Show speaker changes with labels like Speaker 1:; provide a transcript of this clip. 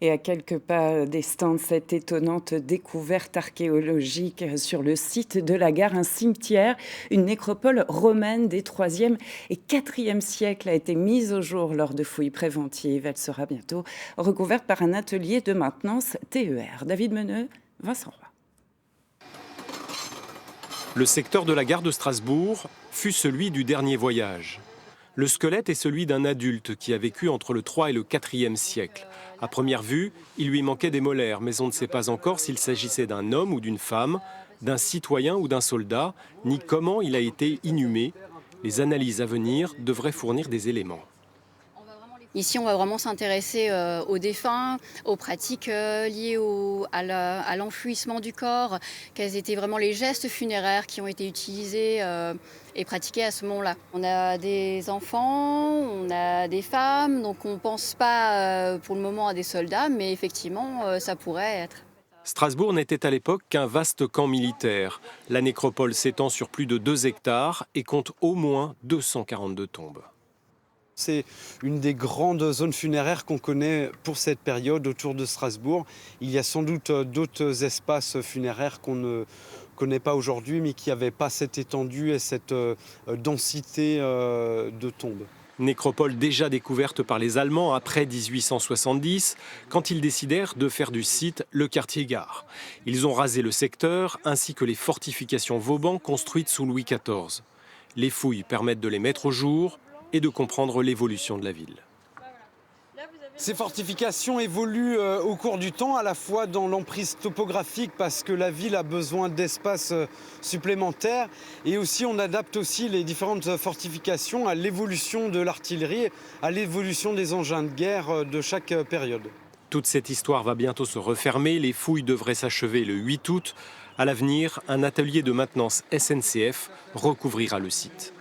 Speaker 1: Et à quelques pas des stands, cette étonnante découverte archéologique sur le site de la gare, un cimetière, une nécropole romaine des 3e et 4e siècles a été mise au jour lors de fouilles préventives. Elle sera bientôt recouverte par un atelier de maintenance TER. David Meneux, Vincent Roy.
Speaker 2: Le secteur de la gare de Strasbourg fut celui du dernier voyage. Le squelette est celui d'un adulte qui a vécu entre le 3 et le 4e siècle. À première vue, il lui manquait des molaires, mais on ne sait pas encore s'il s'agissait d'un homme ou d'une femme, d'un citoyen ou d'un soldat, ni comment il a été inhumé. Les analyses à venir devraient fournir des éléments.
Speaker 3: Ici, on va vraiment s'intéresser aux défunts, aux pratiques liées à l'enfouissement du corps, quels étaient vraiment les gestes funéraires qui ont été utilisés et pratiqués à ce moment-là. On a des enfants, on a des femmes, donc on ne pense pas pour le moment à des soldats, mais effectivement, ça pourrait être.
Speaker 2: Strasbourg n'était à l'époque qu'un vaste camp militaire. La nécropole s'étend sur plus de 2 hectares et compte au moins 242 tombes.
Speaker 4: C'est une des grandes zones funéraires qu'on connaît pour cette période autour de Strasbourg. Il y a sans doute d'autres espaces funéraires qu'on ne connaît pas aujourd'hui, mais qui n'avaient pas cette étendue et cette densité de tombes.
Speaker 2: Nécropole déjà découverte par les Allemands après 1870, quand ils décidèrent de faire du site le quartier gare. Ils ont rasé le secteur, ainsi que les fortifications Vauban construites sous Louis XIV. Les fouilles permettent de les mettre au jour et de comprendre l'évolution de la ville.
Speaker 4: Ces fortifications évoluent au cours du temps, à la fois dans l'emprise topographique parce que la ville a besoin d'espace supplémentaires et aussi on adapte aussi les différentes fortifications à l'évolution de l'artillerie, à l'évolution des engins de guerre de chaque période.
Speaker 2: Toute cette histoire va bientôt se refermer, les fouilles devraient s'achever le 8 août. À l'avenir, un atelier de maintenance SNCF recouvrira le site.